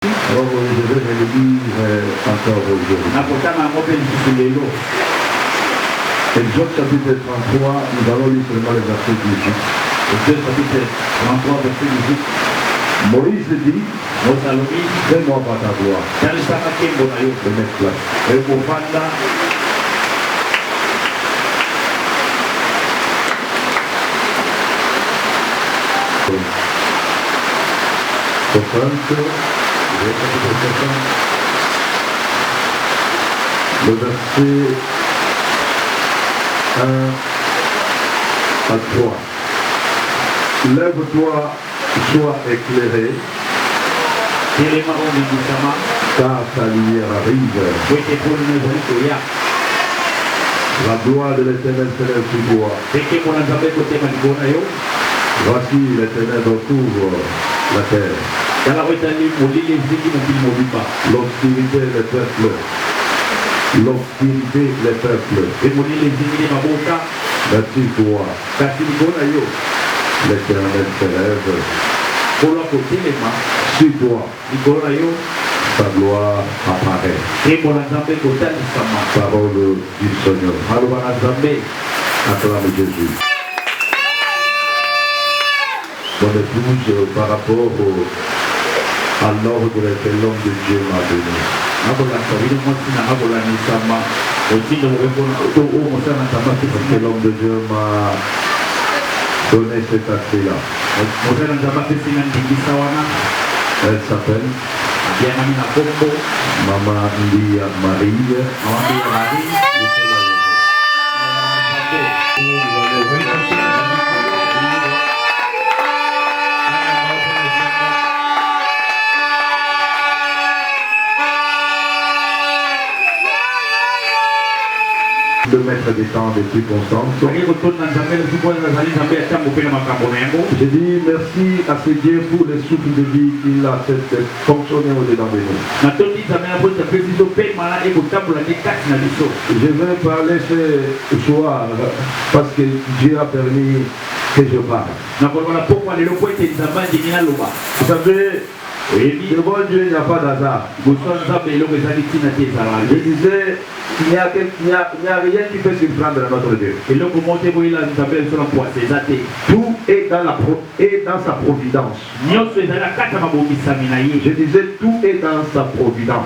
Alors, je vais le lire encore aujourd'hui. Exode chapitre 33, nous allons lire seulement les versets 18. Exode chapitre 33, verset 18. Moïse dit, fais-moi par ta voix. Je mets place. Le verset 1 à 3. Lève-toi, sois éclairé, car ta lumière arrive. La gloire de l'Éternel s'élève sur toi. Voici l'Éternel recouvre la terre. L'obscurité des peuples. L'obscurité des peuples. Merci toi. L'Éternel s'élève sur toi. Ta gloire apparaît. Parole du Seigneur. Acclame Jésus. Mon épouse, par rapport à l'ordre que l'homme de Dieu m'a donné. Parce que l'homme de Dieu m'a donné cet accès-là. Elle s'appelle Maman Ndia Marie. De mettre des temps de circonstances. Je dis merci à ce Dieu pour le souffle de vie qu'il a fait fonctionner au-dedans de nous. Je vais parler ce soir parce que Dieu a permis que je parle. Vous savez, devant Dieu, il n'y a pas d'hasard. Je disais, il n'y a rien qui peut surprendre notre Dieu. Tout est dans sa providence. Je disais, tout est dans sa providence.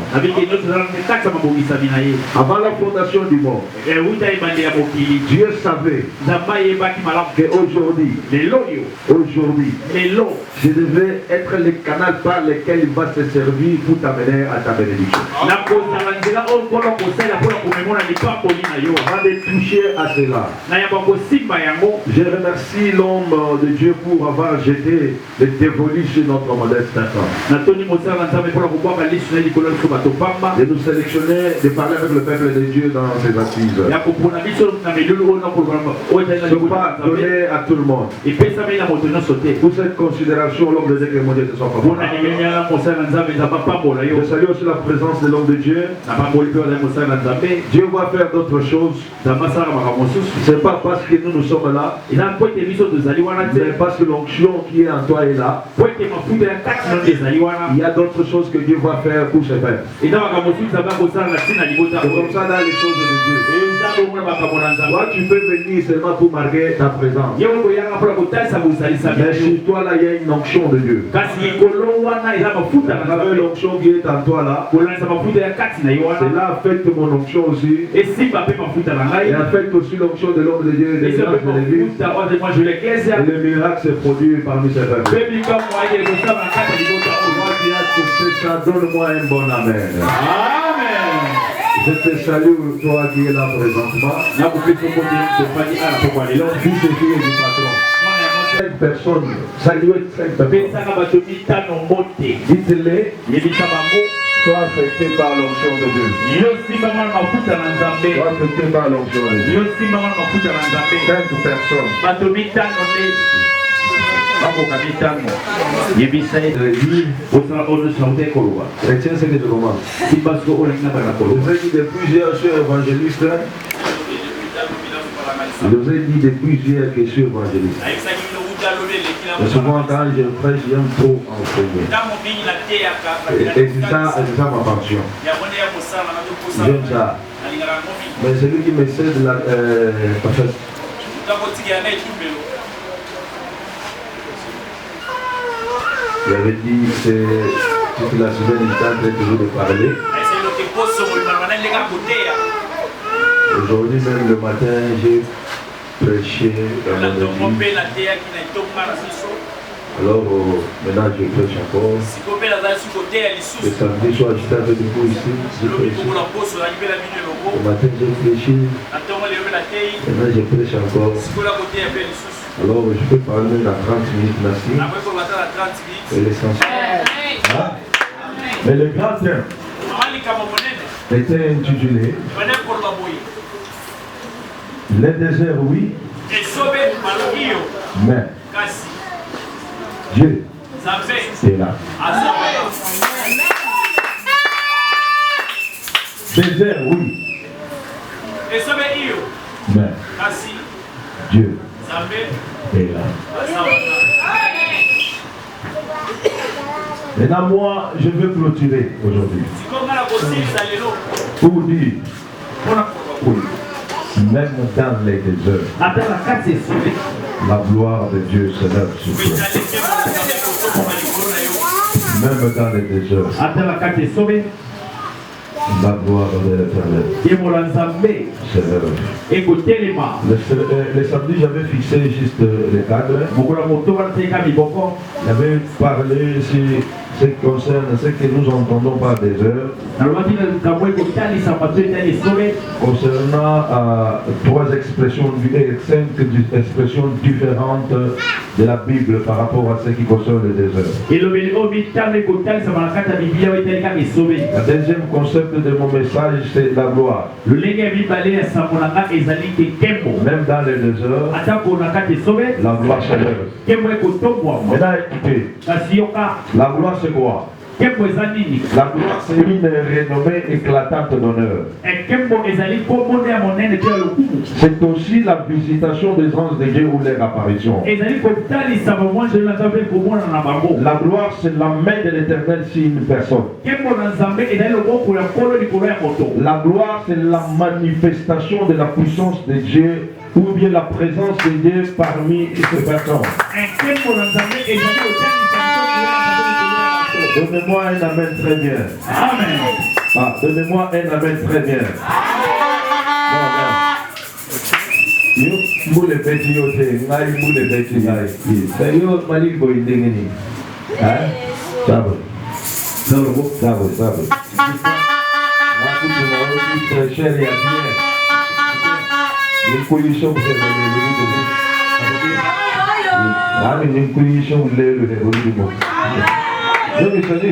Avant la fondation du monde, Dieu savait qu'aujourd'hui, je devais être le canal par lequel il va se servir pour t'amener à ta bénédiction. Avant de toucher à cela, je remercie l'homme de Dieu pour avoir jeté le dévolu sur notre modeste personne. De nous sélectionner, de parler avec le peuple de Dieu dans ses assises. Ce n'est pas donné à tout le monde. Pour cette considération, l'homme de Dieu que mon Dieu te soit favorable. Je salue aussi la présence de l'homme de Dieu. Dieu va faire d'autres choses. Ce n'est pas parce que nous sommes là, mais parce que l'onction qui est en toi est là. Il y a d'autres choses que Dieu va faire pour se faire. C'est comme ça dans les choses de Dieu. Toi, tu peux venir seulement pour marquer ta présence. Mais sur toi, là, il y a une onction de Dieu. L'onction qui est en toi là, cela affecte mon onction aussi. Et affecte aussi l'onction de l'homme de Dieu et de l'Église. Et le miracle se produit parmi ses peuples. Ça donne-moi un bon amen. Amen. Je te salue, toi qui es là présentement. Fils et filles du patron. 5 personnes, saluez 5 personnes. Dites-les, sois affecté par l'onction de Dieu. Sois affecté par l'onction de Dieu. 5 personnes. Retiens ce que je commence. Je vous ai dit de plusieurs chers évangélistes. Je vous ai dit de plusieurs questions évangélistes. Mais souvent quand je prêche, j'aime trop enseigner. Et c'est ça ma passion. J'aime ça. Mais celui qui me cède la... il avait dit que toute la semaine il était en train toujours de parler. Aujourd'hui même le matin j'ai prêché dans mon église. Alors maintenant je prêche encore. Le samedi soir j'étais avec vous ici. Le matin j'ai prêché. Maintenant je prêche encore. Alors je peux parler dans 30 minutes là-dessus. Et l'essentiel. Hein? Mais le grand thème était intitulé les déserts oui, mais Dieu est là. Désert oui, mais Dieu est là. Maintenant moi je veux clôturer aujourd'hui pour dire oui, même dans les déserts la gloire de Dieu s'élève sur toi. Même dans les déserts la gloire de l'Éternel s'élève. Le samedi j'avais fixé juste les cadres. J'avais parlé sur ce qui concerne ce que nous entendons par désert. Concernant 3 expressions, 5 expressions différentes de la Bible par rapport à ce qui concerne le désert. Le deuxième concept de mon message, c'est la gloire. Même dans le désert, la gloire s'élève. Maintenant écoutez, la gloire c'est quoi? La gloire c'est une renommée éclatante d'honneur. C'est aussi la visitation des anges de Dieu ou leur apparition. La gloire c'est la main de l'Éternel sur une personne. La gloire c'est la manifestation de la puissance de Dieu ou bien la présence de Dieu parmi ces personnes. Donnez-moi un amen très bien. Amen. Ah, donnez-moi un amen très bien. Yo, moule petit yote, ngai moule petit ngai. Yo, malik boy dengeni. Hein? Sabo. Sabo. Aku cuma orang share ya dia. Ni kuisho se le Nami ni kuisho le Nous les chacun.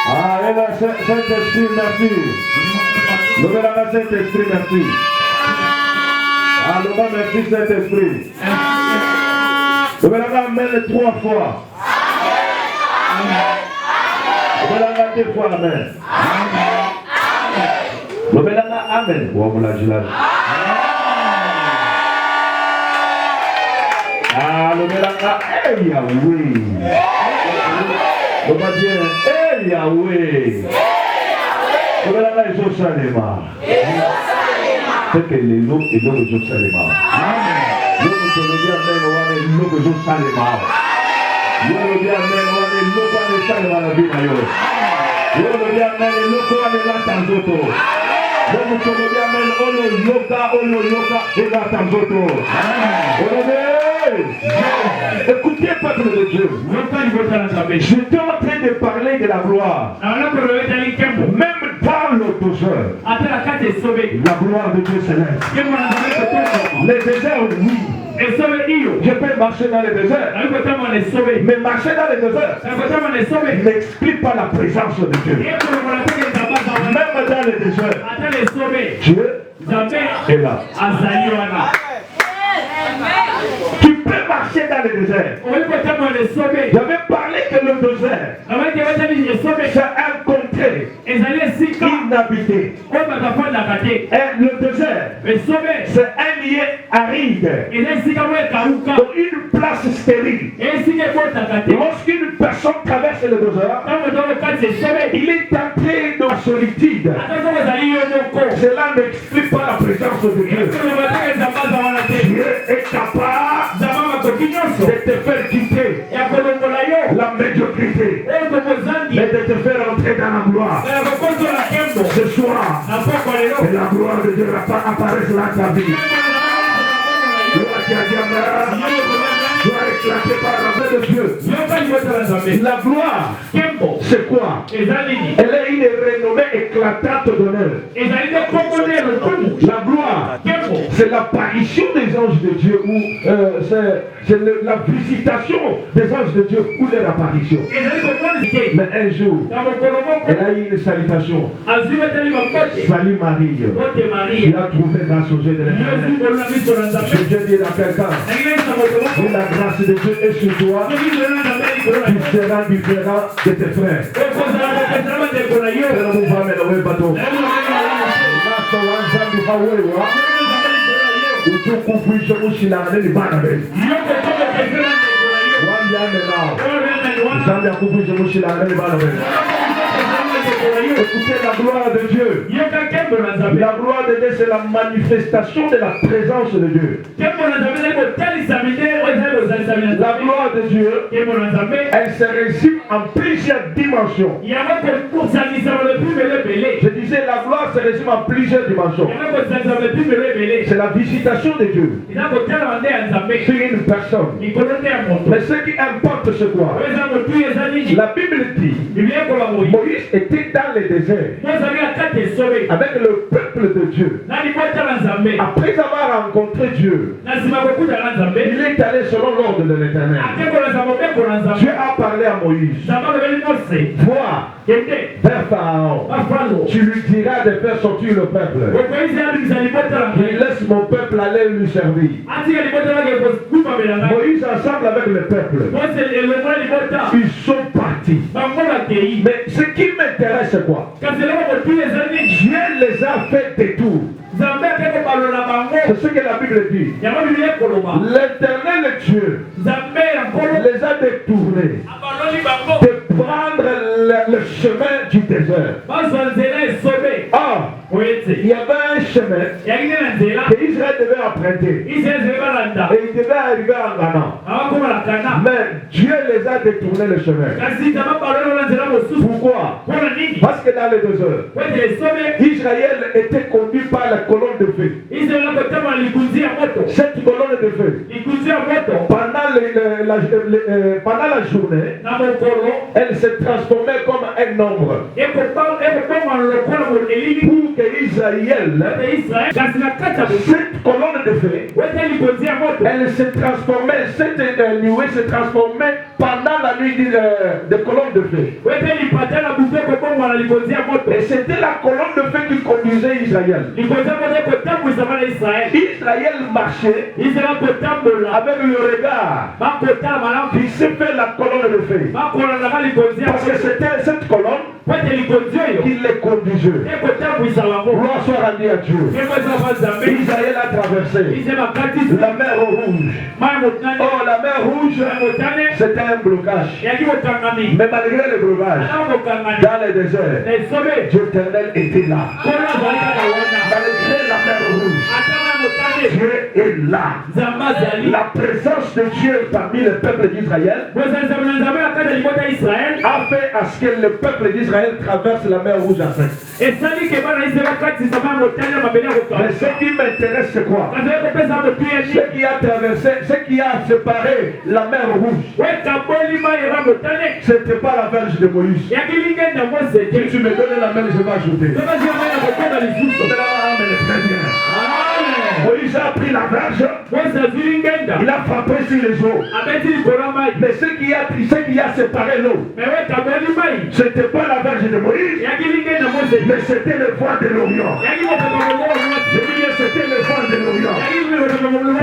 Ah, elle a Saint-Esprit, merci. Levez la main, Saint-Esprit, merci. Ah, levez merci, Saint-Esprit. Levez la main 3 fois. Levez la main 2 fois, amen. Levez la main, amen. Ah, levez la main, hey Yahweh. Levez bien, hey Yahweh. Levez la main, Josalema. C'est que les loups et l'eau de Josalema. Nous nous sommes bien, mais nous avons l'eau de Josalema. Nous nous bien, mais nous avons l'eau de Josalema la vie. Nous nous bien, mais l'eau de Josalema. Nous nous sommes bien, mais l'eau de Écoutez, peuple de Dieu. Je suis en train de parler de la gloire. Même par le désert, la gloire de Dieu s'élève. Les déserts, oui. Je peux marcher dans les déserts. Mais marcher dans les déserts n'explique pas la présence de Dieu. Même dans les déserts, Dieu est là. dans le désert. J'avais parlé que le désert, c'est un contrée inhabité. Et le désert, c'est un lieu aride. Donc une place stérile. Lorsqu'une personne traverse le désert, il est entré dans la solitude. Cela n'explique pas la présence de Dieu. Dieu est capable de te faire quitter la médiocrité et de te faire entrer dans la gloire. Ce soir, et la gloire de Dieu apparaît dans ta vie. Doit éclater par la main de Dieu. La gloire, c'est quoi? Elle est une renommée éclatante d'honneur. La gloire, c'est l'apparition des anges de Dieu ou c'est la visitation des anges de Dieu ou leur apparition. Mais un jour, elle a eu une salutation. Salut Marie. Il a trouvé grâce aux yeux de l'Éternel. Je dis à quelqu'un, la grâce de Dieu est sur toi, tu seras différent de tes frères. Écoutez la gloire de Dieu. La gloire de Dieu, c'est la manifestation de la présence de Dieu. La gloire de Dieu, elle se résume en plusieurs dimensions. Je disais, la gloire se résume en plusieurs dimensions. C'est la visitation de Dieu sur une personne. Mais ce qui importe, c'est quoi? La Bible dit, Moïse était dans le désert avec le peuple de Dieu. Après avoir rencontré Dieu, il est allé selon l'ordre de l'Éternel. Dieu a parlé à Moïse. Vois vers Pharaon. Tu lui diras de faire sortir le peuple. Il laisse mon peuple aller lui servir. Moïse ensemble avec le peuple, ils sont partis. Mais ce qui m'intéresse, c'est quoi? Dieu les a fait des tours. C'est ce que la Bible dit. L'Éternel Dieu les a détournés de prendre le chemin du désert. Il y avait un chemin que Israël devait emprunter. Et il devait arriver en Canaan. Mais Dieu les a détournés le chemin. Pourquoi? Parce que dans le désert, Israël était conduit par la colonne de feu. Cette colonne de feu, pendant la journée, elle se transformait comme un ombre. Pour que Israël, cette colonne de feu, elle se transformait, cette nuée se transformait pendant la nuit de colonne de feu. Et c'était la colonne de feu qui conduisait Israël. Israël marchait avec le regard qui s'est fait la colonne de feu. Parce que c'était cette colonne qui les conduisait. Gloire soit rendue à Dieu. Israël a traversé la mer Rouge. Oh, la mer Rouge, c'était un blocage. Mais malgré le blocage, dans le désert, Dieu éternel était là. Malgré la mer Rouge, Dieu est là. La présence de Dieu parmi le peuple d'Israël a fait à ce que le peuple d'Israël traverse la mer Rouge à 5. Mais ce qui m'intéresse, c'est quoi? Ce qui a traversé, ce qui a séparé la mer Rouge, ce n'était pas la verge de Moïse. Si tu me donnes la main, je vais ajouter. Moïse a pris la verge, il a frappé sur les eaux. Mais ce qui a séparé l'eau, ce n'était pas la verge de Moïse, mais c'était le vent de l'Orient. Je dis bien, c'était le vent de l'Orient.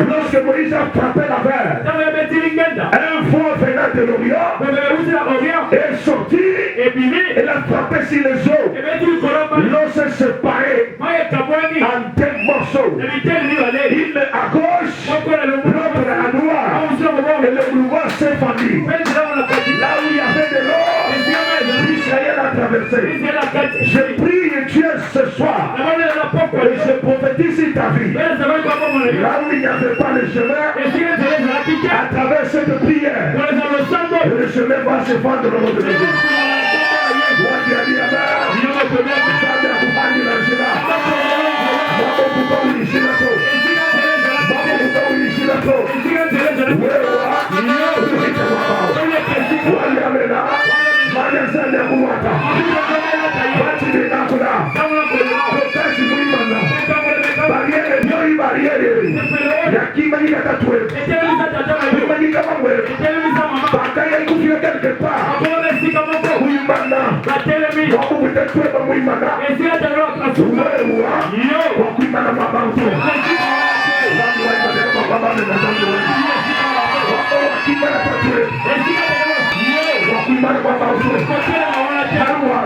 Lorsque Moïse a frappé la verge, de l'Orient est sorti. Elle a frappé sur les eaux. L'eau s'est séparée en deux morceaux. Une à gauche, l'autre à droite. Et le boulevard s'est fendu. Là où il y avait de l'eau, Israël a traversé. Je prie Dieu ce soir. Et je prophétise sur ta vie. Là où il n'y avait pas de chemin, à travers cette prière, le chemin va se fendre au nom de Jésus.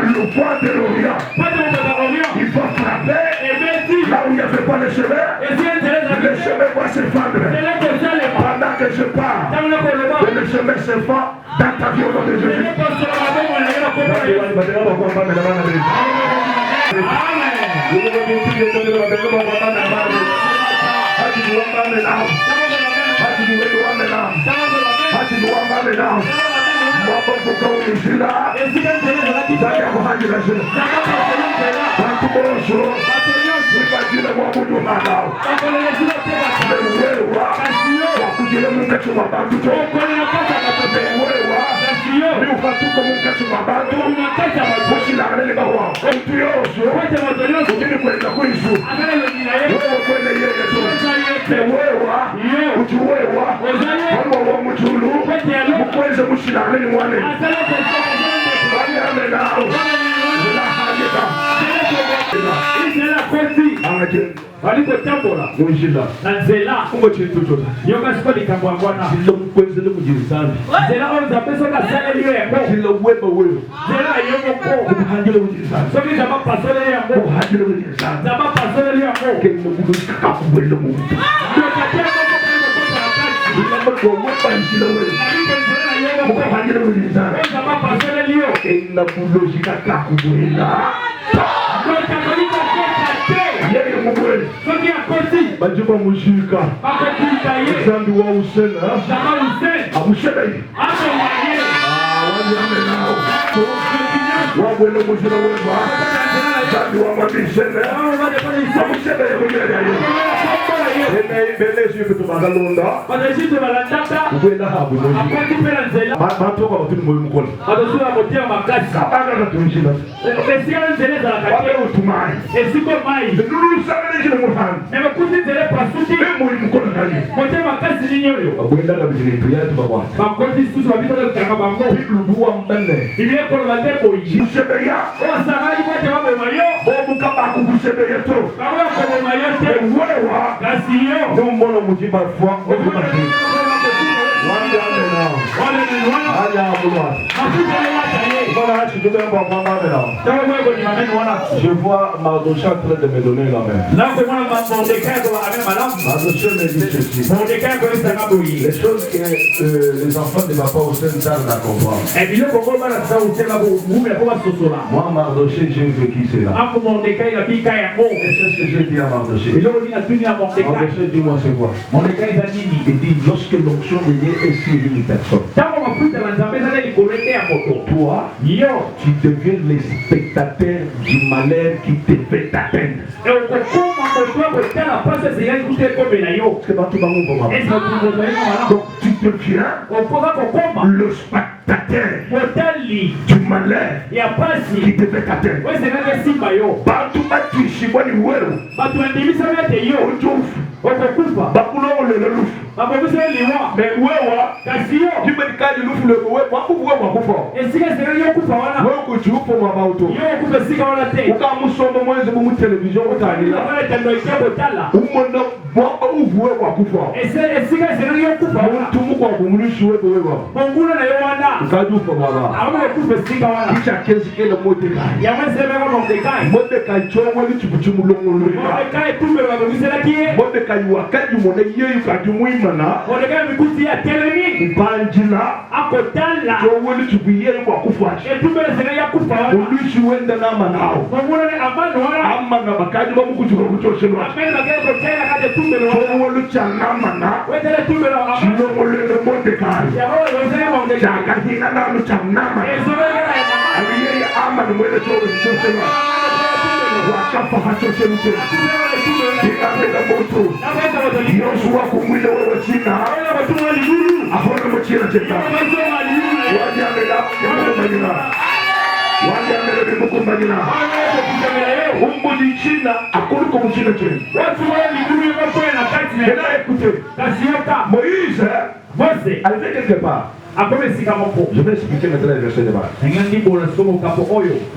Le poids de l'Orient, il faut frapper là où il n'y avait pas de chemin. Le chemin va se fendre. Pendant que je pars, le chemin se fend dans ta vie au nom de Jésus. Walipotambola Nzela yoga sipali kambwana kwenzele mujirisana Nzela onza peso ka sale liyo yako Nzela weba wewe Nzela yogo ko kuhangile mujirisana soki zaba pasole yako kuhangile mujirisana zaba pasole yako kendo kudu kakubwele mu yokatia ko weba nzela wewe kuhangile mujirisana zaba pasole liyo kendo kudu kakubwele yeye mugwele soki akosi bajuba mushika bakokuta ye zambi wa usena zaba usena amushena yi aso waye wani amenao wabwele mujina weba zambi wa mabishene amushena yi mugwele yayo belezi yuko tumagalonda badashito balandaka ubwela habu noji akwati pera Nzela batoka batuni moyo mukolo badosula motia makasi kabanga katunjina esigala Nzela za wabe kate utumai esiko mai nuru sabele jina mufan nebe kuti Nzela pasuti moyo mukolo kali motia makasi ninyoyo abwela na bijine tuyatu bakwa bakoti susu babita kutanga bango luwa mbele ibiye kono bateko yi musebeya osangali bote babe mayo bobu kabaku musebeya to bawe kono mayo te wewa kasi yo ndombono mujiba fwa okumati wanda amena wale ni wana aya abulwa mafuta ya taye voilà tu devais avoir pas mal là tawe wewe ni mameni wana je vois Mardochée en train de me donner la main là c'est moi Mordecai ko ame madame Mardochée me dit ceci Mordecai ko sanga boyi les choses que les enfants ne vont pas au sein tardent à comprendre et bien ko bana sa utela ko mume ko basosola moi Mardochée j'ai vécu cela ako Mordecai la bika ya ngo et c'est ce que j'ai dit à Mardochée et donc il a tenu à Mordecai Mardochée dis-moi c'est quoi Mordecai a dit il dit lorsque l'onction de Dieu est sur une personne tango mafuta banzambe zale likolete ya moto toi yo tu deviens le spectateur du malheur qui te fait atteindre et on kokoma moto ko tala pasa zeyali kute ko bela yo c'est pas tout le monde et ça tout le monde donc tu deviens on koza kokoma le spectateur motali du malheur ya pasi qui te fait atteindre we zengaka simba yo bantu batuishibwa ni wewe bato bandimisa bete yo utufu okokufa bakulongolele lufu Mais wewa, tu me dis qu'il nous fout le wewa, moi pour moi pour fort. Et si c'est rien pour moi, moi que tu pour moi pas auto. Ou quand nous sommes moins de télévision au Tani. Ou mon moi ou vous pour fort. Et si c'est rien pour moi, tout le monde pour nous jouer pour wewa. Mon goût na yona. Ça joue pour moi. Qui a qu'est-ce que le mot de kai. Ya moi c'est même mon de kai. Mot de kai tu vois tu peux tu me le mot. Mot de kai wa kai mon yeye ka du muimana. Banjila akotala towoli tubiyere kwa kufa etubele ya kufa olushi wenda na manao ngomona ne amano wala amana bakaji bamukujuka kutoshelwa amena bageko tena kade tumbele towoli chana mana wetele tumbele amano ngolele Mordecai ya ho yozele Mordecai chaka hina na mchanama ezobele aliye amana mwele towoli wakafa hachoshemushe ikapenda moto Yoshua kumwile wewe china ahona mochira cheta wajamela yamukumagina wajamela bimukumagina umbuji china akuli kumuchina chena watu wali kumi wapena kati na écoutez Moïse avait quelque part. Je vais expliquer maintenant les versets de base.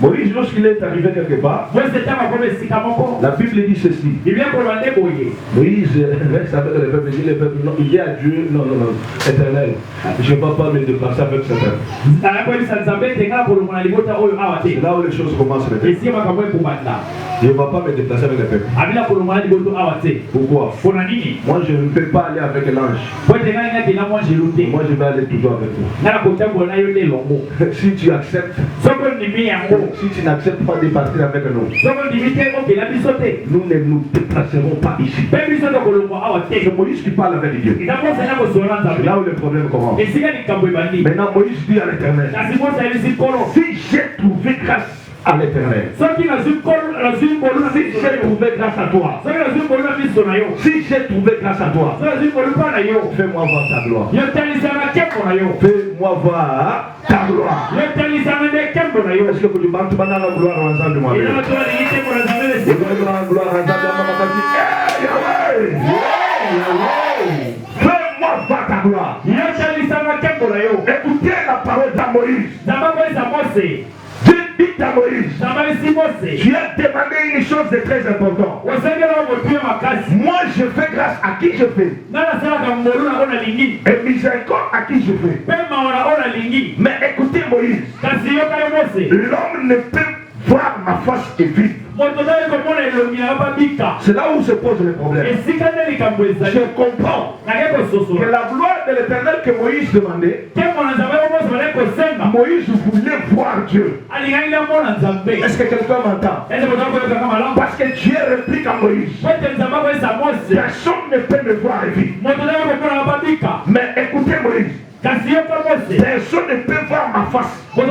Moïse, lorsqu'il est arrivé quelque part, la Bible dit ceci. Moïse reste avec le peuple, il dit le peuple, non, il dit à Dieu, non, éternel, je ne vais pas me déplacer avec ce peuple. C'est là où les choses commencent maintenant. Je ne vais pas me déplacer avec le peuple. Pourquoi? Moi je ne peux pas aller avec l'ange. Moi je vais aller toujours avec toi. Si tu acceptes, si tu n'acceptes pas de partir avec nous, nous ne nous déplacerons pas ici. C'est Moïse qui parle avec Dieu. C'est là où le problème commence. Maintenant Moïse dit à l'Éternel, si j'ai trouvé grâce à l'Éternel, si j'ai trouvé grâce à toi, si j'ai trouvé grâce à toi, fais-moi voir ta gloire. Fais-moi voir ta gloire. Est-ce que vous demandez la gloire ensemble de moi? Fais-moi voir ta gloire. Écoutez la parole de Moïse. Dites à Moïse, tu as demandé une chose de très importante. Moi je fais grâce à qui je fais, et miséricorde à qui je fais. Mais écoutez Moïse, l'homme ne peut voir ma face et vivre. C'est là où se pose le problème. Je comprends que la gloire de l'Éternel que Moïse demandait, Moïse voulait voir Dieu. Est-ce que quelqu'un m'entend? Parce que Dieu réplique à Moïse, personne ne peut me voir et vivre. Mais écoutez Moïse, personne ne peut voir ma face et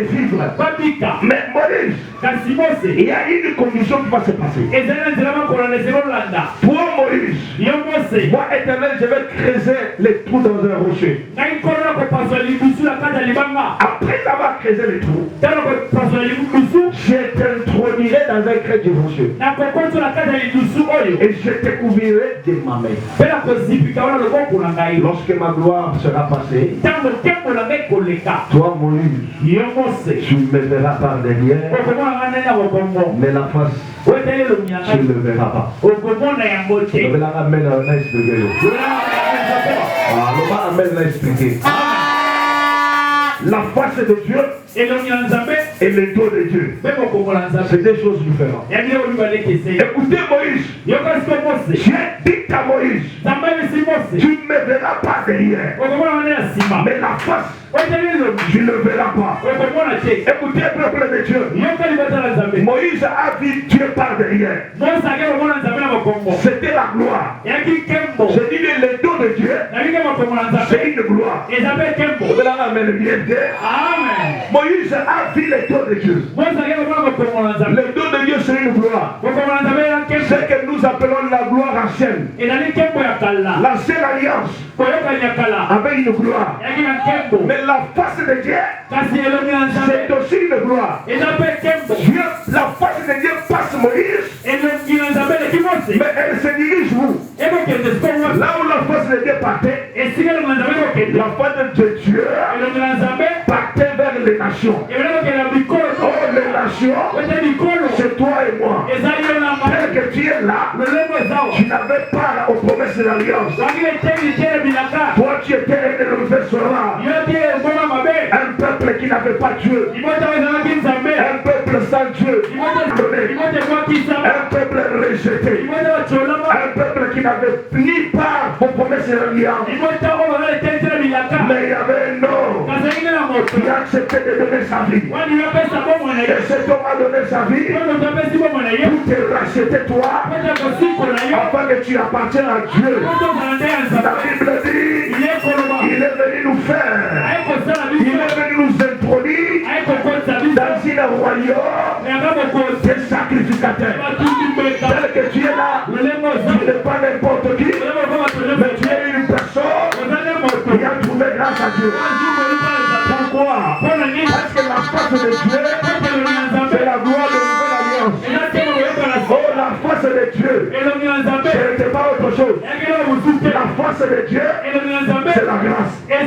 vivre. Mais Moïse, il y a une condition qui va se passer. Pour Moïse, moi Éternel, je vais creuser les trous dans un rocher. Après avoir creusé les trous, je t'introduirai dans un creux du rocher. Et je te couvrirai de ma main. Lorsque ma gloire sera passée, toi Moïse, tu me verras par derrière, mais la face, tu ne le verras pas. Je vais la ramener dans un expliqué. La face de Dieu et le dos de Dieu, c'est des choses différentes. Écoutez Moïse, j'ai dit à Moïse, tu ne me verras pas derrière, mais la face, tu ne le verras pas. Écoutez peuple de Dieu, Moïse a vu Dieu par derrière. C'était la gloire. Je dis le dos de Dieu, c'est une gloire. Amen. Moïse a vu le dos de Dieu. Le dos de Dieu c'est une gloire. C'est que nous appelons la gloire ancienne. L'ancienne alliance avait une gloire. Mais la face de Dieu, c'est aussi une gloire. Dieu, la face de Dieu passe Moïse, mais elle se dirige vous. Là où la face de Dieu partait, la face de Dieu partait vers les nations. Oh, les nations, c'est toi et moi. Tel que tu es là, tu n'avais pas aux promesses de l'alliance. Toi, tu étais un revêtement. Un peuple qui n'avait pas Dieu. Un peuple sans Dieu. Un peuple rejeté. Un peuple qui n'avait ni part aux promesses de l'alliance. Mais il y avait un homme qui a accepté de donner sa vie. Et cet homme a donné sa vie pour te racheter toi, afin que tu appartiennes à Dieu. La Bible dit, il est venu nous faire, il est venu nous introduire dans un royaume des sacrificateurs. Tel que tu es là, tu n'es pas n'importe qui, mais tu es une personne qui a trouvé grâce à Dieu. Pourquoi? Parce que la face de Dieu, c'est la gloire de nouvelle alliance. Oh, la face de Dieu, ce n'était pas autre chose. La face de Dieu, c'est la grâce. C'est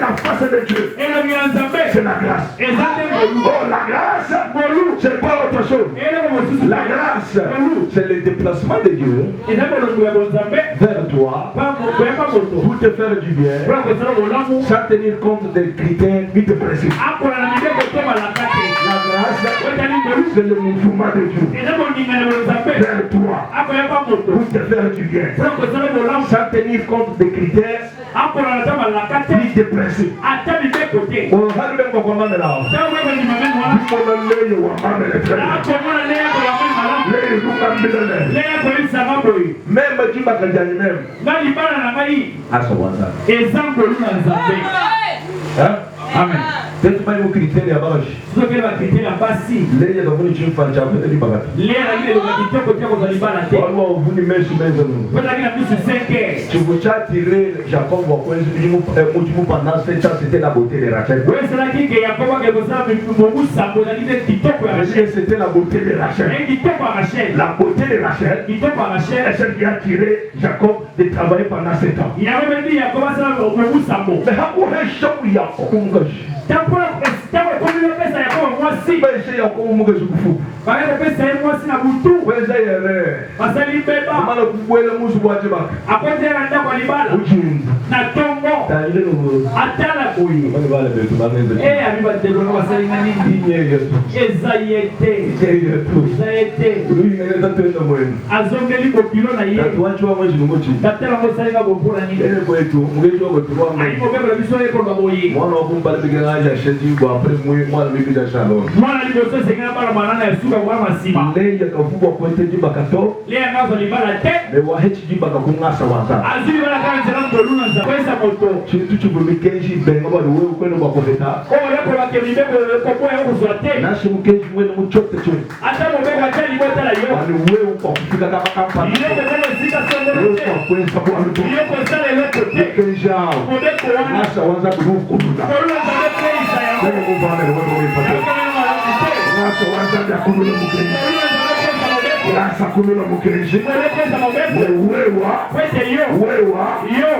la face de Dieu, c'est la grâce. Oh, la grâce, c'est pas autre chose. La grâce, c'est le déplacement de Dieu vers toi pour te faire du bien, sans tenir compte des critères et des principes. La grâce, c'est le mouvement de Dieu vers toi pour te faire du bien, sans tenir compte des critères ni des principes. Même Dieu m'a dit même. Amen. Peut-être pas une critère à bas. Ce que va critère à bas si. Les gens vont dire faire jamais de l'ibara. Les gens vont dire que tu vas l'ibara. Alors vous ne mettez pas de nous. Vous avez mis sur 5 heures. Tu veux tirer Jacob au point où pendant 7 ans c'était la beauté de Rachel. Oui, c'est là que Jacob a dit que ça beaucoup ça pour aller TikTok pour Rachel. C'était la beauté de Rachel. TikTok pour Rachel. La beauté de Rachel. TikTok pour Rachel. C'est celle qui a tiré Jacob de travailler pendant 7 ans. Il a même dit Jacob ça beaucoup ça bon. Mais à quoi est-ce qu'il y a j'achète du bois après moi le bébé d'achalon. Moi la liberté c'est quand pas la banane est sous la massima. Les ya ka fuba ko te du bakato. Les ngazo li bala tête. Mais wa hechi du bakato ngasa waza. Azuli bala kan zela ndoluna za kwesa moto. Tu veux me kenji ben ngaba le wo ko no bakofeta. Oh ya ko la ke mi be ko ko ya ko zoate. Na shi mu kenji mu no chokte chu. Ata mo be ka tali bota la yo. Ani wewe ko kufika kama kampa. Ile ko kama sika songo. Wewe ko kwesa ko aluto. Ile ko sale le ko te. Kenjao. Ko be ko wana sa waza ko kududa. Sẹ́yìn kó bá lẹ́nu wọ́n tó wọ́n ìfọ̀tẹ́. Wọ́n á sọ wọ́n á sábẹ́ àkúnú lọ́mú kiri. Wọ́n á sàkúnú lọ́mú kiri sí. Mais wewa,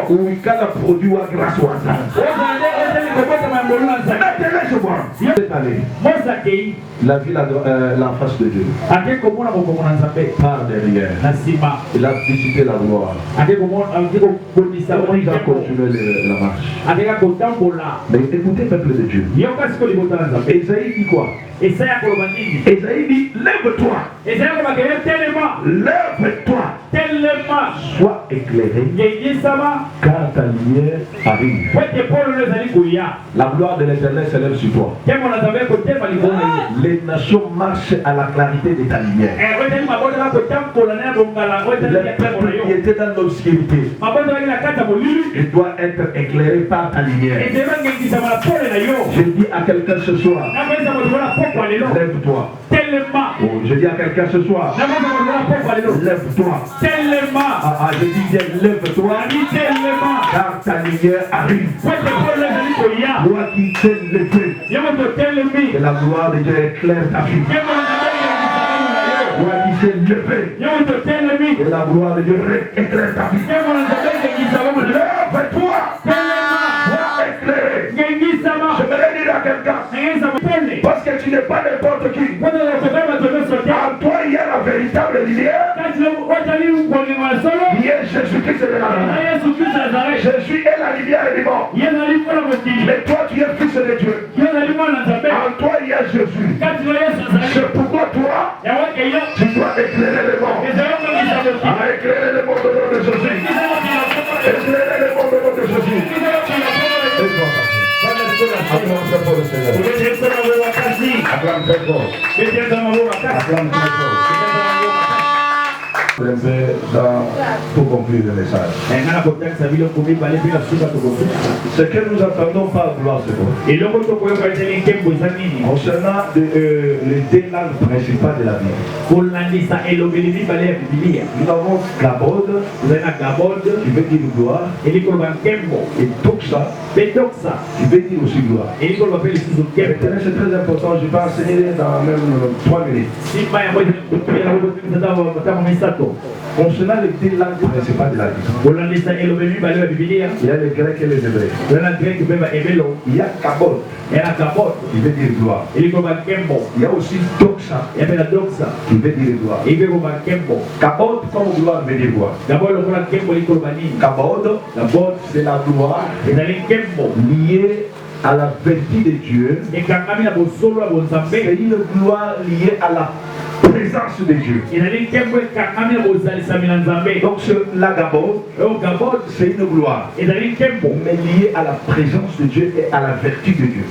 uikala produit wa grâce wa zan. Mettez-les chez moi. Cette année, la vie, la face de Dieu. Par derrière. Il a visité la gloire. Il a continué la marche. Mais écoutez, peuple de Dieu. Esaïe dit quoi? Esaïe dit, lève-toi. Lève-toi. Sois éclairé. Car ta lumière arrive. La gloire de l'Éternel s'élève sur toi. Les nations marchent à la clarité de ta lumière. Les peuples qui étaient dans l'obscurité, il doit être éclairé par ta lumière. Je dis à quelqu'un ce soir, lève-toi. Oh, je dis à quelqu'un ce soir, lève-toi. Je dis bien, lève-toi. Car ta lumière arrive. Toi qui t'es levé, que la gloire de Dieu éclaire ta vie. Toi qui s'est levé. Et la gloire de Dieu éclaire ta vie. Lève-toi. Sois éclairé. J'aimerais dire à quelqu'un, parce que tu n'es pas n'importe qui. En toi, il y a la véritable lumière. Il y a Jésus-Christ de Nazareth. Jésus est la lumière et le monde. Mais toi, tu es fils de Dieu. En toi, il y a Jésus. C'est pourquoi toi, tu dois éclairer le monde. Éclairer le monde au nom de Jésus. Éclairer le monde au nom de Jésus. Acclame très fort le Seigneur. Acclame très fort. Acclame très fort. Pour conclure le message. Ce que nous attendons par gloire, c'est bon. Concernant les deux langues principales de la Bible, nous avons Gabod, qui veut dire gloire, et Doxa, qui veut dire aussi gloire. Maintenant, c'est très important, je vais enseigner dans même 3 minutes. Concernant les deux langues principales de la Bible, il y a le grec et les hébreux. Il y a Kabod, qui veut dire gloire. Il y a aussi Doxa, qui veut dire gloire. Kabod comme gloire veut dire quoi? Kabod, c'est la gloire liée à la vertu de Dieu. C'est une gloire liée à la présence de Dieu. Donc la Gabod, c'est une gloire, mais liée à la présence de Dieu et à la vertu de Dieu.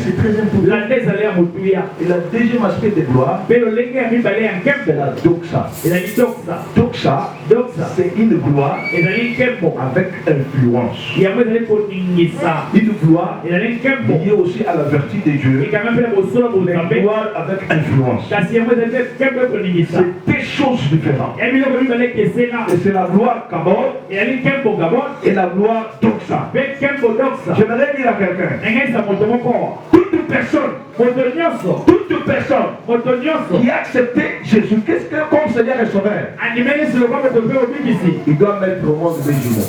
C'est très important. Et le deuxième aspect de gloire, c'est la Doxa. Doxa, c'est une gloire avec influence. Une gloire liée aussi à la vertu de Dieu. Mais gloire avec influence. C'est deux choses différentes. Et c'est la gloire Kabod et la gloire Doxa. J'aimerais dire à quelqu'un, toute personne qui a accepté Jésus comme Seigneur et Sauveur, il doit mettre au monde des jumeaux.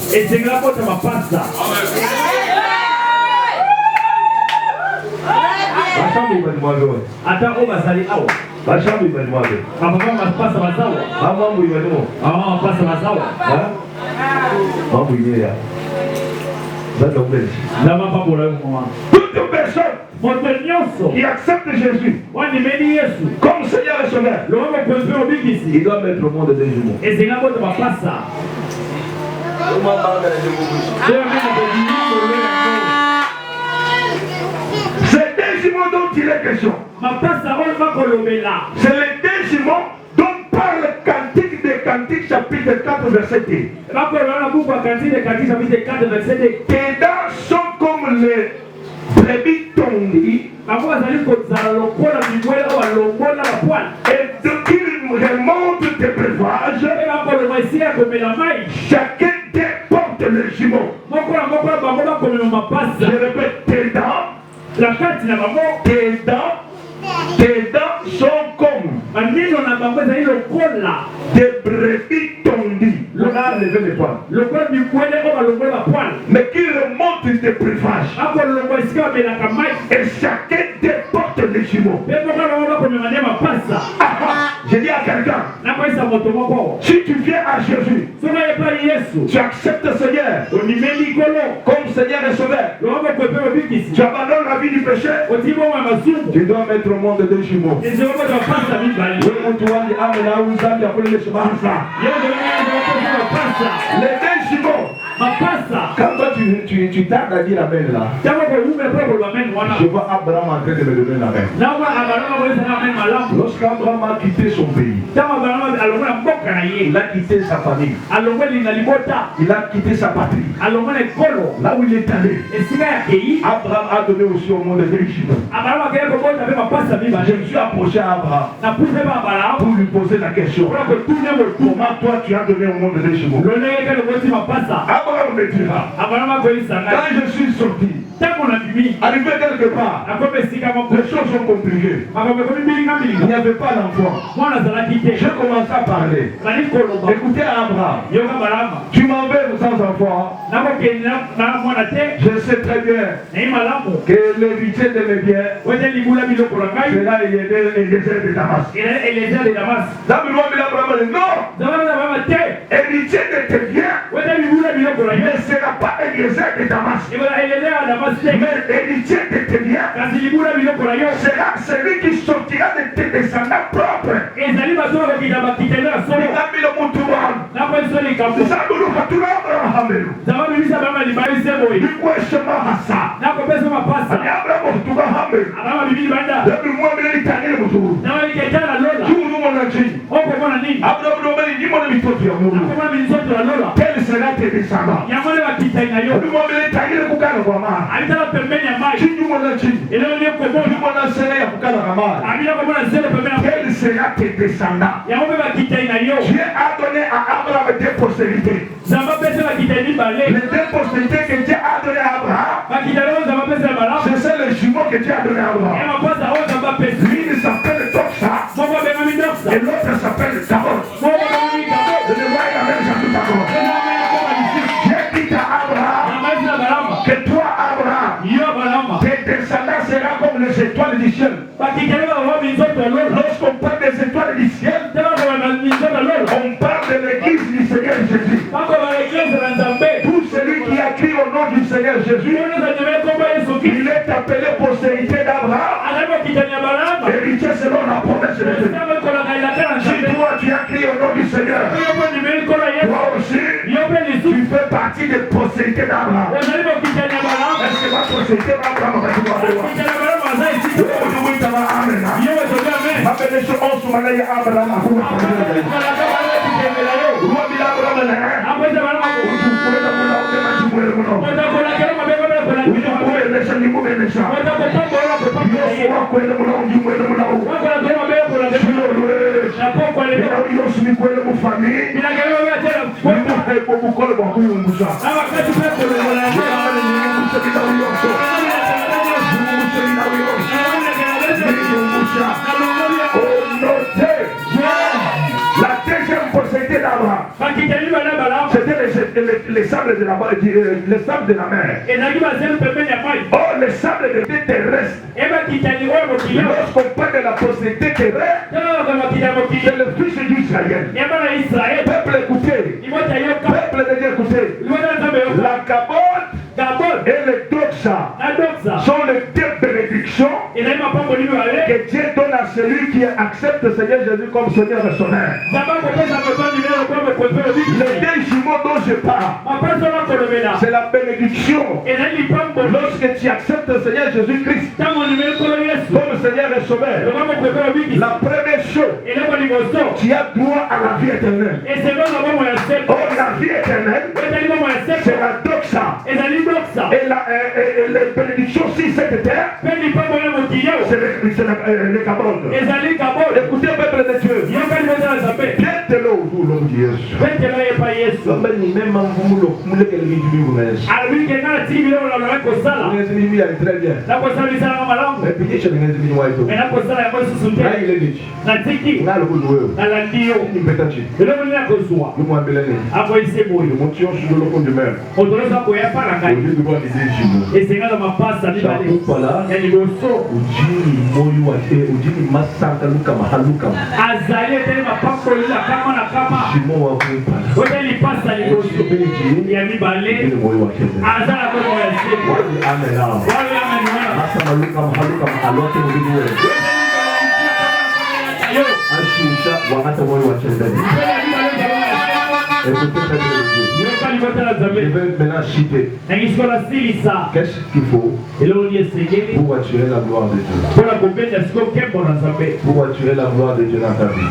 Toute personne qui accepte Jésus comme Seigneur et Sauveur, il doit mettre au monde des jumeaux. C'est des jumeaux dont il est question. C'est les deux jumeaux dont parle Cantique des Cantiques chapitre 4 verset 2. Tes dents sont comme les brebis tondues. Et donc il remonte tes breuvages. Chacun déporte les jumeaux. Je répète, tes dents sont comme des brebis tondues. On a levé les poils. Mais qui remonte des breuvages. Et chacun déporte les jumeaux. Je dis à quelqu'un, si tu viens à Jésus, tu acceptes le Seigneur comme Seigneur et Sauveur, tu abandonnes la vie du péché, tu dois mettre au monde des jumeaux. Les deux jumeaux. Quand toi tu tardes à dire Amen là, je vois Abraham en train de me donner la main. Lorsqu'Abraham a quitté son pays, il a quitté sa famille, il a quitté sa patrie, là où il est allé, Abraham a donné aussi au monde des jumeaux. Je me suis approché à Abraham pour lui poser la question, comment toi tu as donné au monde des jumeaux? Abraham me dira, quand je suis sorti, Arrivé quelque part, les choses sont compliquées. Il n'y avait pas d'enfant. J'ai commencé à parler. Écoutez Abraham, tu m'en veux sans enfant. Je sais très bien que l'héritier de mes biens sera Eliezer de Damas. Non, héritier de tes biens ne sera pas Eliezer de Damas. Mais héritier de tes biens sera celui qui sortira de tes descendants propres. Quel sera tes descendants? Quel sera tes descendants? Dieu a donné à Abraham des postérités. Les deux postérités que Dieu a donné à Abraham, c'est ça le jumeau que Dieu a donné à Abraham. L'une s'appelle Doxa et l'autre s'appelle Tabor. Je ne vois la même chose d'accord. J'ai dit à Abraham que toi, Abraham, tes descendants seront comme les étoiles du ciel. Lorsqu'on parle des étoiles du ciel, on parle de l'église du Seigneur Jésus. Tout celui qui a crié au nom du Seigneur Jésus, il est appelé postérité d'Abraham, héritier selon la promesse de Dieu. Si toi tu as crié au nom du Seigneur, toi aussi, tu fais partie des postérités d'Abraham. Est-ce que ma postérité d'Abraham va te voir? La deuxième postérité d'Abraham, c'était les sables de la mer. Oh, les sables de la terrestre. Lorsqu'on parle de la postérité terrestre, c'est le fils d'Israël. Peuple, écoutez. Peuple de Dieu, écoutez. La Gabon et le Doxa sont les deux bénédictions que Dieu donne à celui qui accepte le Seigneur Jésus comme Seigneur et Sauveur. Les deux jumeaux dont je parle, c'est la bénédiction. Lorsque tu acceptes le Seigneur Jésus-Christ comme Seigneur et Sauveur, la première chose, tu as droit à la vie éternelle. Oh, la vie éternelle, c'est la Doxa. Et la bénédiction si cette terre, c'est le Gabon. Écoutez, peuple de Dieu, bientôt au nom de Jésus. Je vais maintenant citer. Qu'est-ce qu'il faut pour attirer la gloire de Dieu? Pour attirer la gloire de Dieu dans ta vie.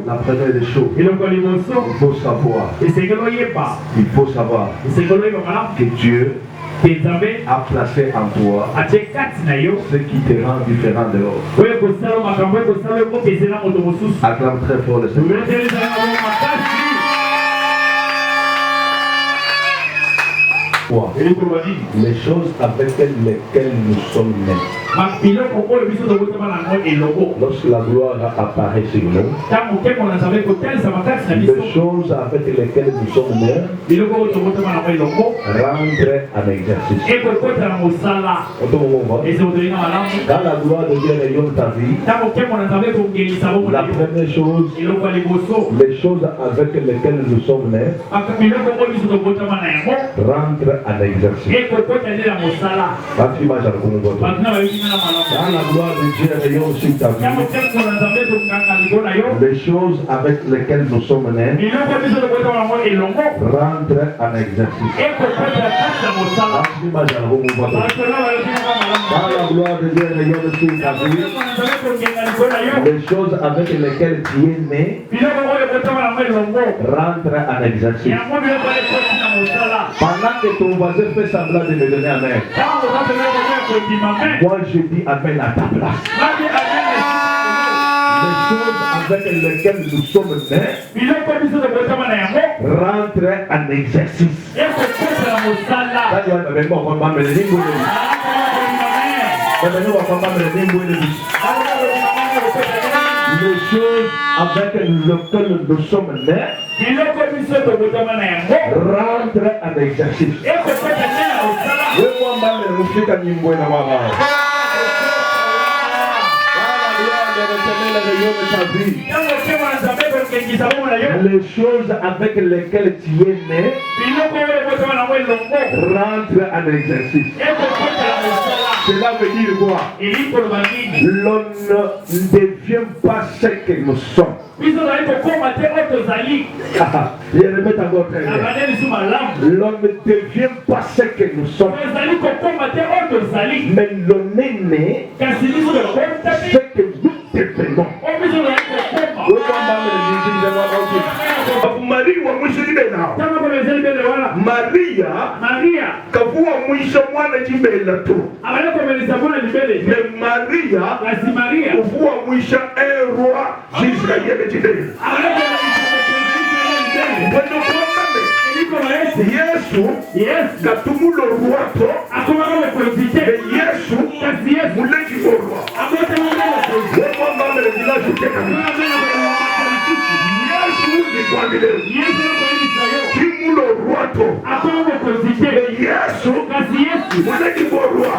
La première des choses, il faut savoir que Dieu a placé en toi ce qui te rend différent de l'autre. Acclame très fort le Seigneur. Les choses avec lesquelles nous sommes nés. Lorsque la gloire apparaît sur nous, les choses avec lesquelles nous sommes nés rentrent en exercice. Quand la gloire de Dieu rayonne ta vie, la première chose, les choses avec lesquelles nous sommes nés rentrent en exercice. Quand la gloire de Dieu rayonne sur ta vie, les choses avec lesquelles nous sommes nés rentrent en exercice. Quand la gloire de Dieu rayonne sur ta vie, les choses avec lesquelles tu es né rentrent en exercice. Pendant que ton voisin fait semblant de me donner amen, moi je dis amen à ta place. Les choses avec lesquelles nous sommes nés rentrent en exercice. Les choses avec lesquelles nous sommes nés rentrent en exercice. Les choses avec lesquelles tu es né rentrent en exercice. Cela veut dire quoi? L'on ne devient pas ce que nous sommes. Je répète encore très bien. L'on ne devient pas ce que nous sommes. Mais l'on est né ce que nous devenons. Maria kavua mwisho mwana jimbele tu. Mais Maria uvua mwisho roi d'Israël jimbele. Yesu katumulo ruato Yesu muleki roi. Kimulo ruato Yesu muleki roi.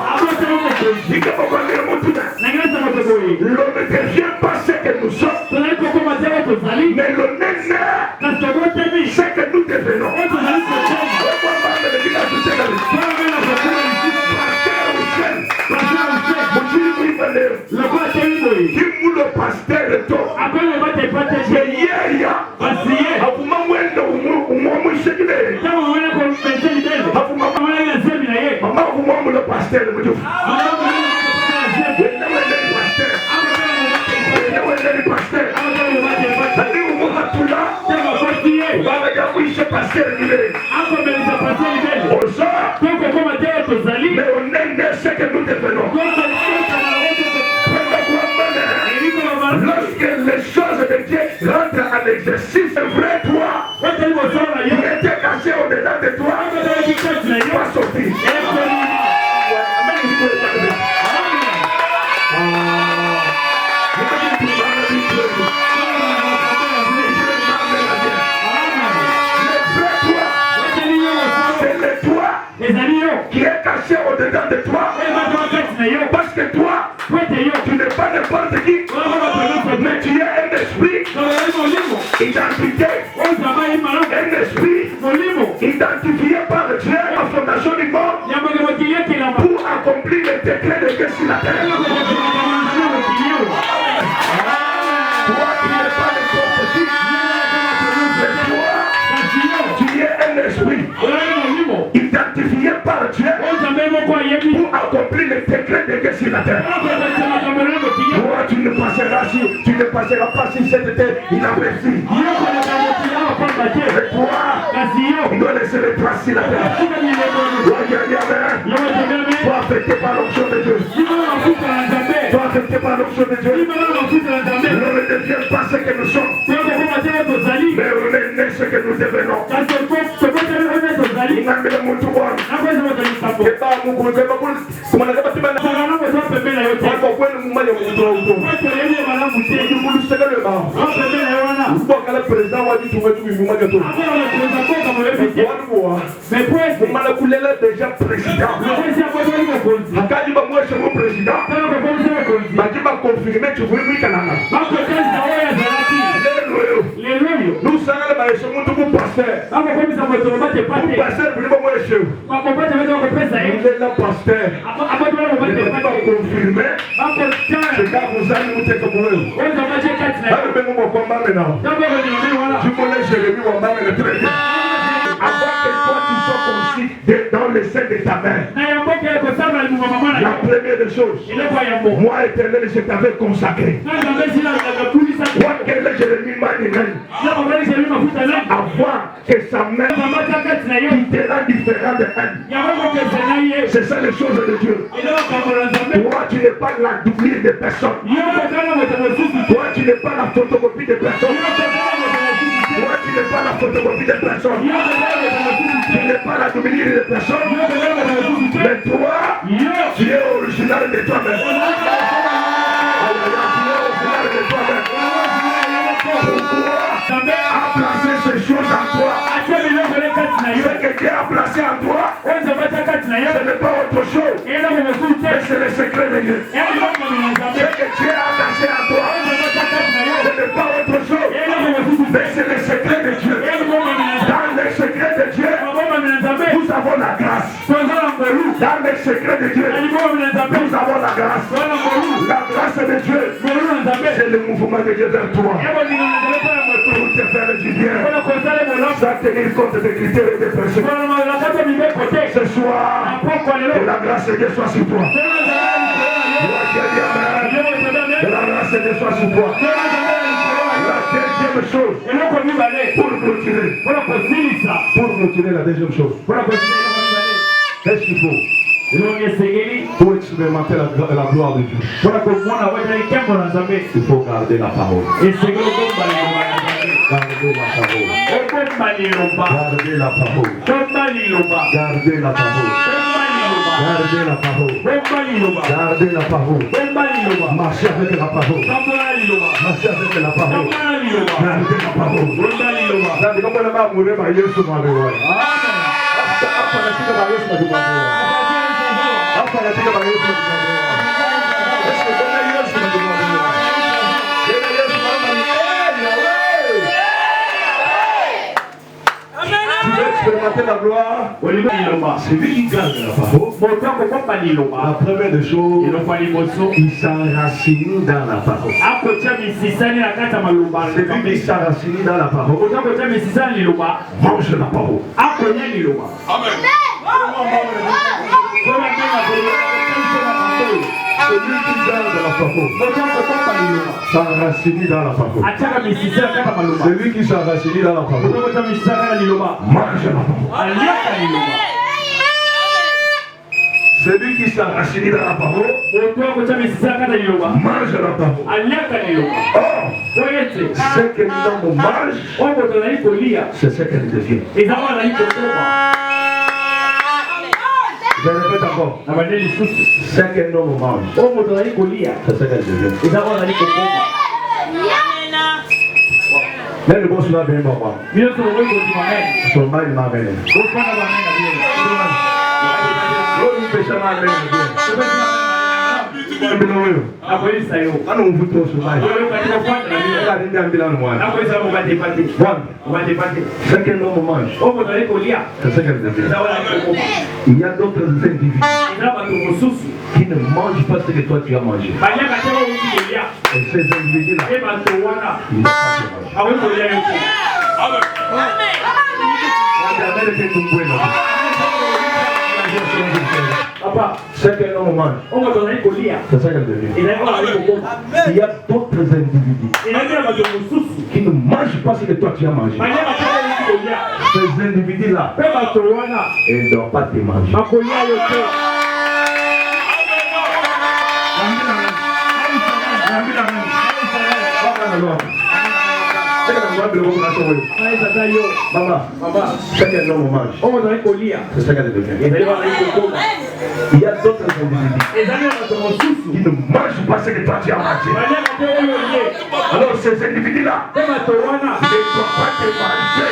L'on ne devient pas ce que nous sommes, mais l'on est né ce que nous devenons. Kimulo pasteur to lorsque les choses de Dieu rentrent en exercice, c'est vrai, toi, tu étais caché au-delà de toi, tu vas sortir. Qui est caché au-dedans de toi, parce que toi, tu n'es pas n'importe qui, mais tu es un esprit identité, un esprit identifié par Dieu, la fondation du monde, pour accomplir les décrets de Dieu sur la terre. Toi, tu n'es pas n'importe qui, mais toi, tu es un esprit identifié par Dieu pour accomplir les décrets de Dieu sur la terre. Toi, tu ne passeras pas sur cette terre inaperçue. Et toi, on doit laisser les traces sur la terre. Sois affecté par l'onction de Dieu. Sois affecté par l'onction de Dieu. On ne devient pas ce que nous sommes, mais on est né ce que nous devenons. ngambele muntu bwana eba mukulu keba kulu kumana kaba tibana kwa kwenu mumanya kutoa uto mukulu sekele ba kwa kala president wa ditu wetu mumanya to mumana kulela déjà président akadi ba mweshe mu président baki ba confirmer tu veux lui kananga nous savons que les gens sont pasteur. Pasteur, vous n'avez pas mweshe. Il est là pasteur. Il va confirmer. C'est quand vous allez vous dire que vous êtes. Tu connais Jérémie Wamba, mais très bien. Avant que toi tu sois conçu dans le sein de ta mère. La première des choses, moi éternel, je t'avais consacré. Toi quel est Jérémie Manimène. Avant que sa mère qui te rend différent de elle. C'est ça les choses de Dieu. Toi tu n'es pas la doublure de personne. Toi tu n'es pas la photocopie de personne. Toi tu n'es pas la photocopie de personne. Tu n'es pas la doublure de personne. Mais toi tu es original de toi-même. Tu es original de toi-même. Pourquoi a placé ces choses en toi? Ce que Dieu a placé en toi, ce n'est pas autre chose, mais c'est le secret de Dieu. Ce que Dieu a placé en toi, ce n'est pas autre chose, mais c'est le secret de Dieu. Dans le secret de Dieu, nous avons la grâce. Dans le secret de Dieu, nous avons la grâce. La grâce de Dieu, c'est le mouvement de Dieu vers toi. Pour te faire du bien, sans tenir compte des critères et des personnes. Ce soir, que la grâce de Dieu soit sur toi. Que la grâce de Dieu soit sur toi. La deuxième chose, pour clôturer la deuxième chose, qu'est-ce qu'il faut pour expérimenter la gloire de Dieu? Il faut garder la parole. Gardez la parole. Gardez la parole. Gardez la parole. Gardez la parole. Gardez la parole. Marchez avec la parole. Marchez avec la parole. Gardez la parole. Expérimenter la gloire, c'est lui qui garde la parole. La première des choses, il s'enracine dans la parole. C'est lui qui s'enracine dans la parole. Mange la parole. Amen. Celui qui garde la parole s'enracine dans la parole. Celui qui s'enracine dans la parole mange la parole. Celui qui s'enracine dans la parole mange la parole. Or, ce que l'homme mange, c'est ce qu'elle devient. Je répète encore. Ce qu'un homme mange, c'est ce qu'elle devient. Mais le boss l'a bien maman. Son mari m'a amené. Ce qu'un homme mange, c'est ce qu'elle devient. Il y a d'autres individus qui ne mangent pas ce que toi tu as mangé. Et ces individus-là, ils n'ont pas de manger. Papa, ce qu'un homme mange, c'est ça qu'elle devient. Il y a d'autres individus qui ne mangent pas ce que toi tu as mangé. Ces individus-là, ils ne doivent pas te manger. Maman, chacun homme mange. C'est ça qu'elle devient. Il y a d'autres individus qui ne mangent pas ce que toi tu as mangé. Alors ces individus-là ne doivent pas te manger.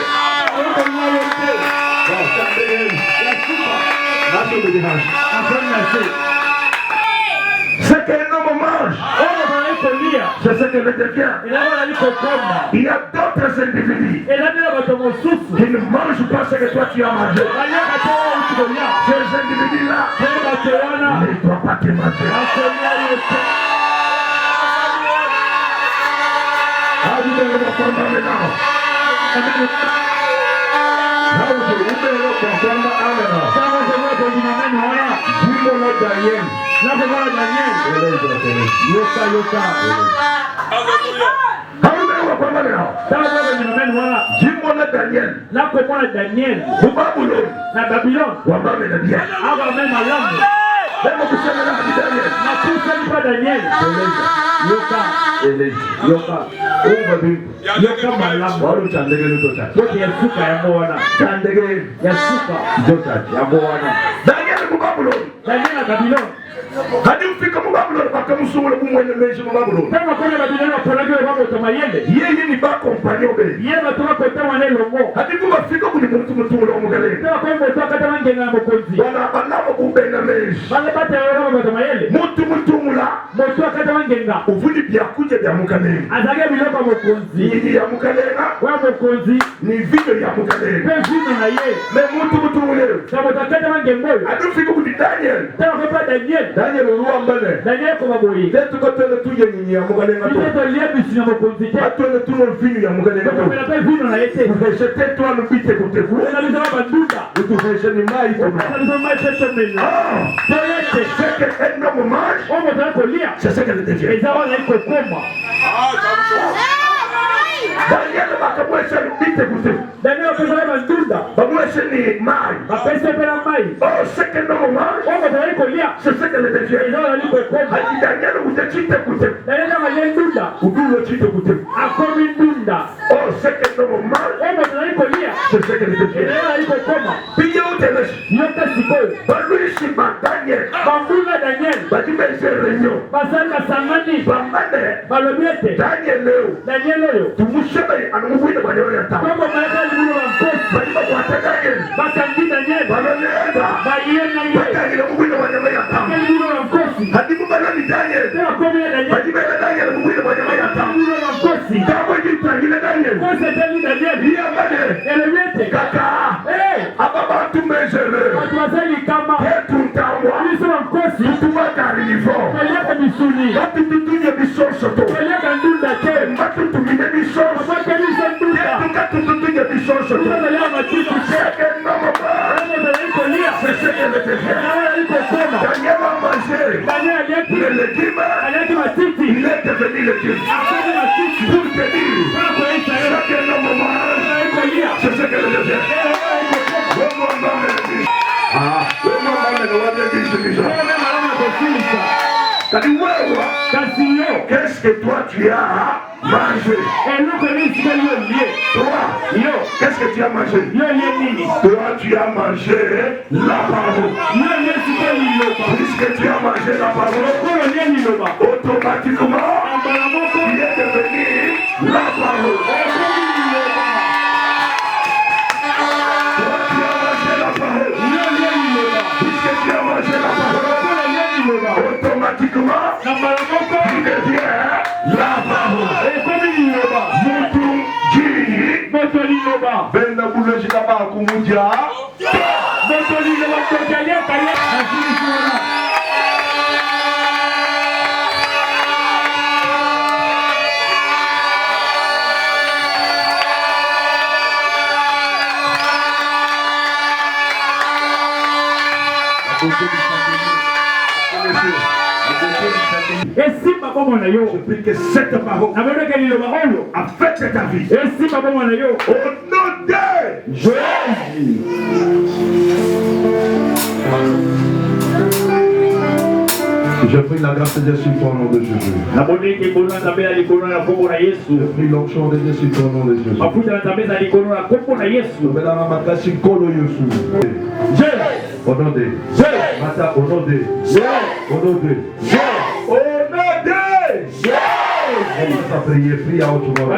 Ce qu'un homme mange, c'est ce qu'elle devient. Il y a d'autres individus qui ne mangent pas ce que toi tu as mangé. Ces individus-là ne doivent pas te manger. Hadi ufika mubabuloni bakamusubula kumwene menshi mubabuloni. Yeye ni ba kompanyo be. Hadi kubafika kuli muntu mutumulo omugaleni. Bana banabo kubenga menshi. Muntu mutumula. Uvuli byakuja bya mugaleni. Yini ya mugaleni. Ni video ya mugaleni. Me muntu mutumulero. Hadi ufika kuli Daniel. Daniel uruambane. Daniel kumaboyi. Tetu kotele tuje nyinyi ya mugalenga to. Tetu liebisi na mukonzite. Atwele tuno vinyo ya mugalenga to. Kwa vino na yete. Uheshe tetu anu bite kuteku. Unaliza wabandunda. Utuheshe ni mai to. Unaliza mai tetu mena. Toyete. Seke endo mumaj. Omo tanako lia. Seke letevye. Ezawa na iko koma. Daniel bakamweshe ni bite kuteku. Daniel wakazala bandunda. Bamweshe ni mai. Bapese pela mai. Oh, seke endo mumaj. Omo tanako lia. Seke letevye. Ezawa na iko koma. Hadi Daniel utachite kuteku. Daniel malendunda. Udulo chite kuteku. Akomi ndunda. Oh, seke endo mumaj. Omo tanako lia. Seke letevye. Ezawa na iko koma. Piye uteleshi. Yote sikoyo. Baluishi ba Daniel. Bambula Daniel. Bajimeze renyo. Basanga samani. Bambane. Balobiete. Daniel leo. Daniel leo. Tumushebe anumuwine banyo ya tamu. Kama maeka libuno wa mkosi. Bajima kuwate Daniel. Bakangi Daniel. Balonega. Bayena ye. Bakangi muwine banyo ya tamu. Bakangi libuno wa mkosi. Hadimu baloni Daniel. Tewa komi ya Daniel. Bajima ya Daniel muwine banyo ya tamu. Libuno wa mkosi. Kama jitangile Daniel. Kose teli Daniel. Iya bade. Eleviete. Kaka. Ababa tumezele. Watuwazeli kama. Hetu ntamwa. Liso wa mkosi. Tutumakari nifo. Peleka misuni. Watu tutunye misoso to. Peleka ndunda ke. Watu tumine misoso. Wapake lisa ndunda. Hetu tutunye misoso to. Wapake lisa matiku. Seke nomoma. Wapake lisa lia. Seke letefia. Wapake lisa koma. Daniela mazeri. Daniela lieti. Lelekima. Alieti matiti. Ilete veni lekima. Akoni matiti. Purte diri. Wapake lisa yo. Seke nomoma. Wapake lia. Seke letefia. Qu'est-ce que toi tu as mangé? Toi, qu'est-ce que tu as mangé? Toi, tu as mangé la parole. Puisque tu as mangé la parole, automatiquement, tu es devenu la parole. Automatiquement, il devient la parole. Mutu Benda buleji kaba kumuja. Je prie que cette parole affecte ta vie. Au nom de Jésus. Je prie la grâce de Dieu sur toi au nom de Jésus. Je prie l'onction de Dieu sur toi au nom de Jésus. Au nom de Mata, au nom de au nom de au nom de commence à prier, prie à haute voix.